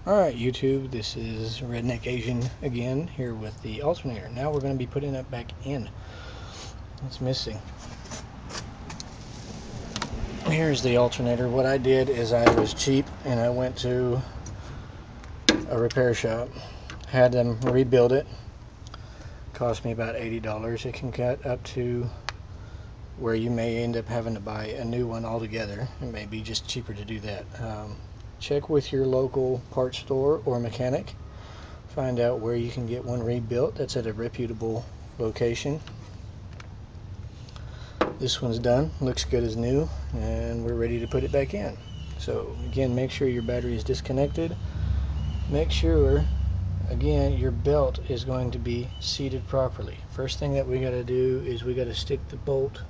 Alright YouTube, this is Redneck Asian again, here with the alternator. Now we're going to be putting it back in. It's missing. Here's the alternator. What I did is I was cheap and I went to a repair shop, had them rebuild it. Cost me about $80. It can get up to where you may end up having to buy a new one altogether. It may be just cheaper to do that. Check with your local parts store or mechanic. Find out where you can get one rebuilt that's at a reputable location. This one's done, looks good as new, and we're ready to put it back in. So again, make sure your battery is disconnected. Make sure, again, your belt is going to be seated properly. First thing that we got to do is we got to stick the bolt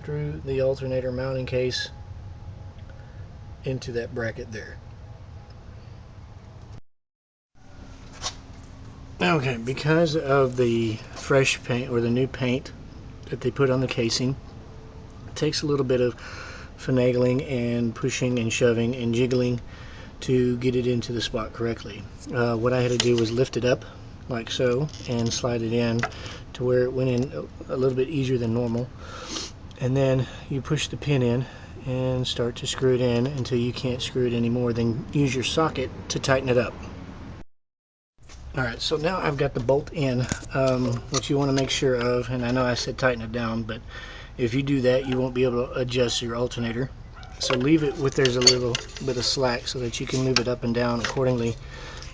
through the alternator mounting case into that bracket there. Okay, because of the fresh paint or the new paint that they put on the casing, it takes a little bit of finagling and pushing and shoving and jiggling to get it into the spot correctly. What I had to do was lift it up like so and slide it in to where it went in a little bit easier than normal, and then you push the pin in and start to screw it in until you can't screw it anymore. Then use your socket to tighten it up. Alright, so now I've got the bolt in. What you want to make sure of, and I know I said tighten it down, but if you do that you won't be able to adjust your alternator. So leave it with there's a little bit of slack so that you can move it up and down accordingly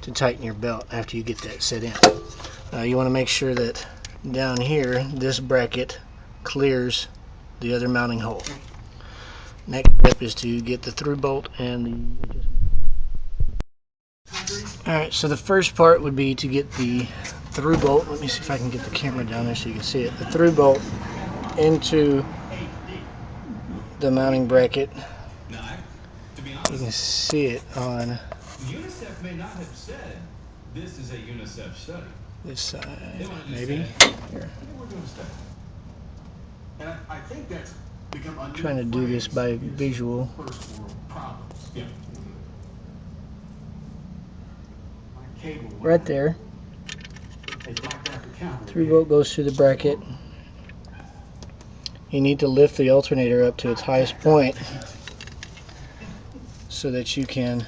to tighten your belt after you get that set in. You want to make sure that down here this bracket clears the other mounting hole. Next step is to get the through bolt and the adjustment. Alright, so the first part would be to get the through bolt. Let me see if I can get the camera down there so you can see it. The through bolt into the mounting bracket. You can see it on UNICEF may not have said this is a UNICEF study. This side, maybe. Here. We're doing a study. And I think that's I'm trying to do this by visual. Yeah. Right there. Through bolt goes through the bracket. You need to lift the alternator up to its highest point so that you can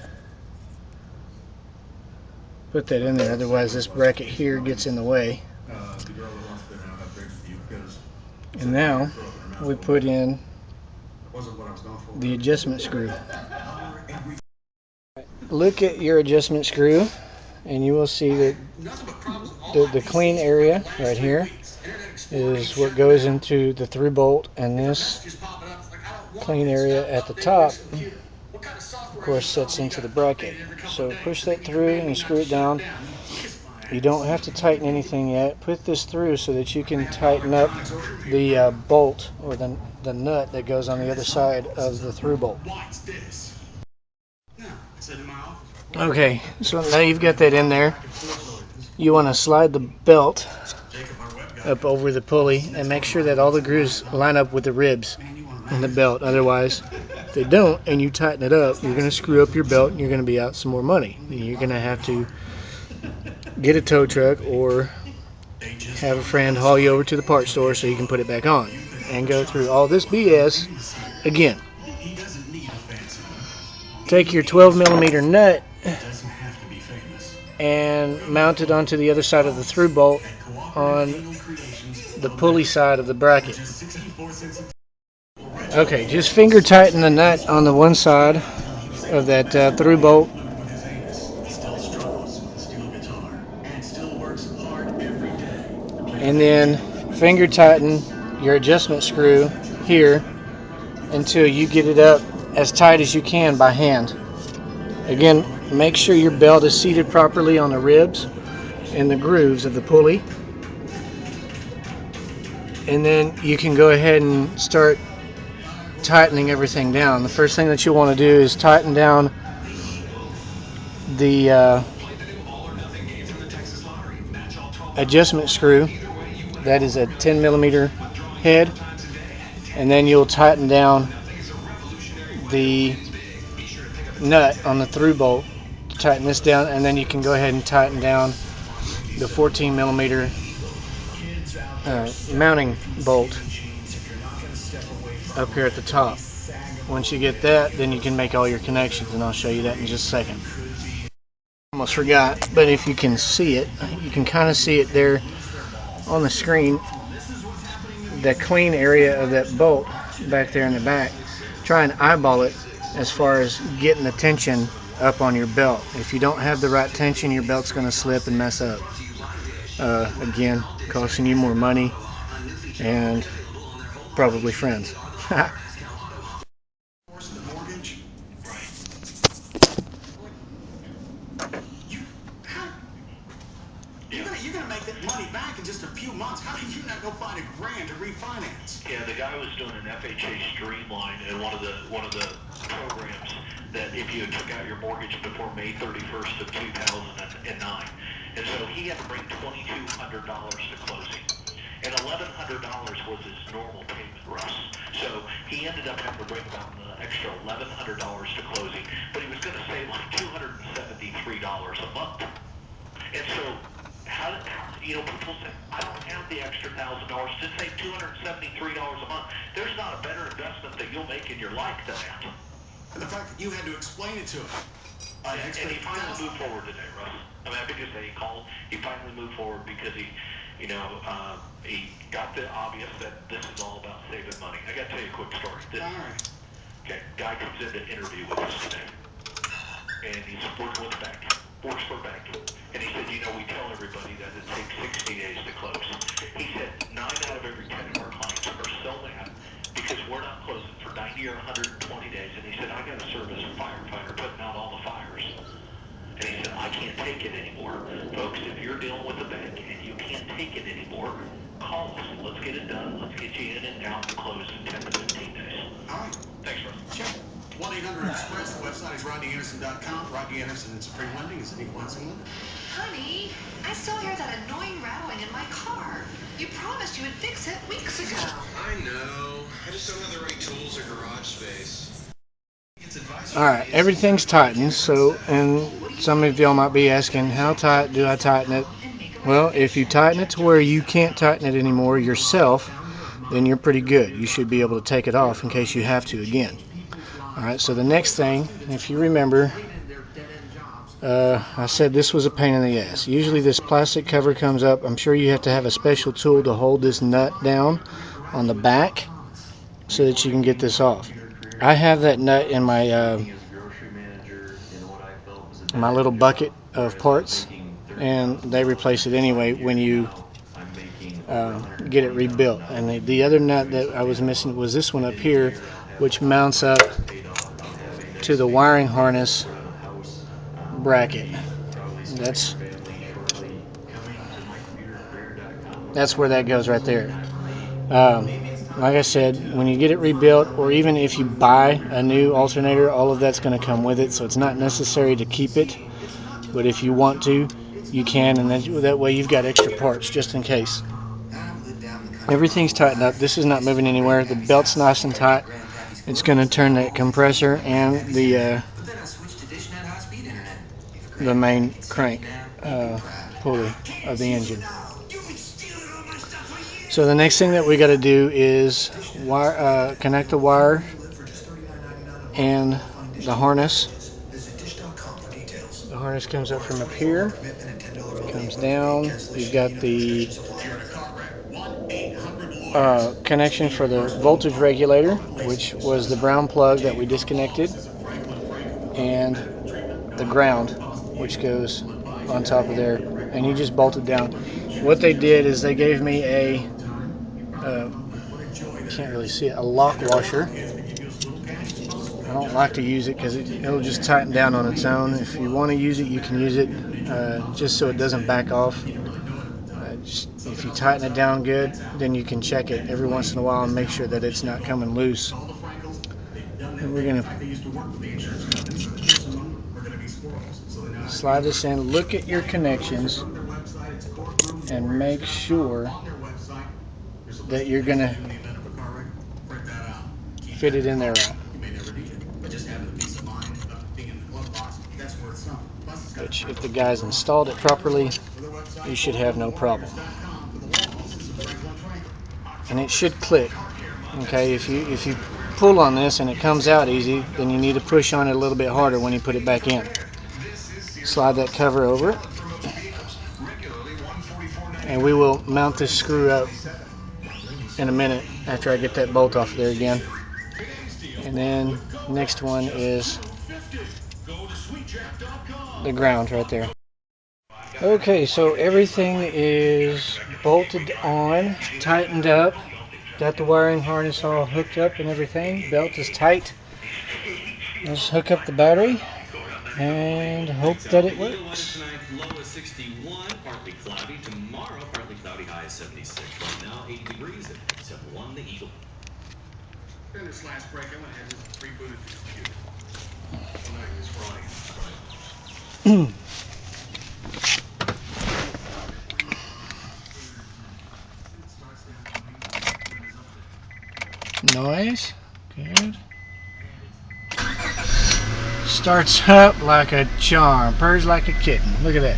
put that in there. Otherwise this bracket here gets in the way. And now we put in the adjustment screw. Look at your adjustment screw and you will see that the clean area right here is what goes into the through bolt, and this clean area at the top of course sets into the bracket. So push that through and screw it down. You don't have to tighten anything yet. Put this through so that you can tighten up the bolt or the nut that goes on the other side of the through bolt. Okay, so now you've got that in there. You want to slide the belt up over the pulley and make sure that all the grooves line up with the ribs in the belt. Otherwise, if they don't and you tighten it up, you're going to screw up your belt and you're going to be out some more money. You're going to have to get a tow truck or have a friend haul you over to the parts store so you can put it back on and go through all this BS again. Take your 12mm nut and mount it onto the other side of the through bolt on the pulley side of the bracket. Okay, just finger tighten the nut on the one side of that through bolt. And then finger tighten your adjustment screw here until you get it up as tight as you can by hand. Again, make sure your belt is seated properly on the ribs and the grooves of the pulley. And then you can go ahead and start tightening everything down. The first thing that you want to do is tighten down the adjustment screw. That is a 10mm head, and then you'll tighten down the nut on the through bolt tighten this down, and then you can go ahead and tighten down the 14 millimeter mounting bolt up here at the top. Once you get that, then you can make all your connections, and I'll show you that in just a second. Almost forgot, but if you can see it, you can kind of see it there on the screen, the clean area of that bolt back there in the back. Try and eyeball it as far as getting the tension up on your belt. If you don't have the right tension, your belt's going to slip and mess up. Again, costing you more money and probably friends. You're gonna make that money back in just a few months. How did you not go find $1,000 to refinance? Yeah, the guy was doing an FHA streamline in one of the programs that if you took out your mortgage before May 31st of 2009, and so he had to bring $2,200 to closing, and $1,100 was his normal payment, Russ. So he ended up having to bring about an extra $1,100 to closing, but he was going to save like $273 a month, and so. People say, I don't have the extra $1,000 to save $273 a month. There's not a better investment that you'll make in your life than that. And the fact that you had to explain it to him. And he finally moved forward today, Russ. I mean, I think he called. He finally moved forward because he got the obvious that this is all about saving money. I got to tell you a quick story. All right. Okay, guy comes in to interview with us today, and he's working with a bank. Works for a bank. And he said, we tell everybody that it takes 60 days to close. He said 9 out of every 10 of our clients are so mad because we're not closing for 90 or 120 days. And he said, I got to serve as a firefighter putting out all the fires. And he said, I can't take it anymore. Folks, if you're dealing with a bank and you can't take it anymore, call us. Let's get it done. Let's get you in and out and closed in 10 to 15 days. All right. Thanks, Russ. Check. 1-800-EXPRESS. The website is RodneyAnderson.com. Rodney Anderson and Supreme Lending is an equalizing lender. Honey, I still hear that annoying rattling in my car. You promised you would fix it weeks ago. I know. I just don't have the right tools or garage space. Alright, everything's tightened, and some of y'all might be asking, how tight do I tighten it? Well, if you tighten it to where you can't tighten it anymore yourself, then you're pretty good. You should be able to take it off in case you have to again. Alright, so the next thing, if you remember, I said this was a pain in the ass. Usually this plastic cover comes up. I'm sure you have to have a special tool to hold this nut down on the back so that you can get this off. I have that nut in my my little bucket of parts, and they replace it anyway when you get it rebuilt. And the other nut that I was missing was this one up here, which mounts up to the wiring harness bracket. That's where that goes right there. Like I said, when you get it rebuilt, or even if you buy a new alternator, all of that's going to come with it, so it's not necessary to keep it, but if you want to, you can, and that way you've got extra parts just in case. Everything's tightened up. This is not moving anywhere. The belt's nice and tight. It's going to turn that compressor and the main crank pulley of the engine. So the next thing that we got to do is connect the wire and the harness. The harness comes up from up here, comes down. You've got the connection for the voltage regulator, which was the brown plug that we disconnected, and the ground, which goes on top of there, and you just bolt it down. What they did is they gave me a can't really see it, a lock washer. I don't like to use it because it'll just tighten down on its own. If you want to use it, you can use it just so it doesn't back off. If you tighten it down good, then you can check it every once in a while and make sure that it's not coming loose. And we're going to slide this in. Look at your connections and make sure that you're going to fit it in there right. which if the guys installed it properly, you should have no problem. And it should click. Okay, if you pull on this and it comes out easy, then you need to push on it a little bit harder when you put it back in. Slide that cover over it, and we will mount this screw up in a minute after I get that bolt off there again. And then next one is the ground right there. Okay, so everything is bolted on, tightened up, got the wiring harness all hooked up and everything. Belt is tight. Let's hook up the battery and hope that it works. Low is 61, partly cloudy. Tomorrow, partly cloudy, high is 76. Right now, 80 degrees at 71 the Eagle. In this last break, I went ahead and rebooted the computer. Well, no, it's Friday. Noise, good. Starts up like a charm, purrs like a kitten. Look at that.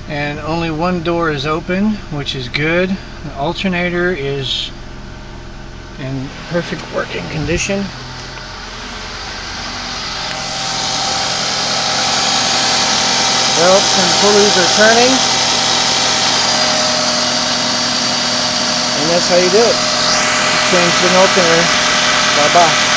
And only one door is open, which is good. The alternator is in perfect working condition. Belts and pulleys are turning. And that's how you do it. Change the alternator. Bye-bye.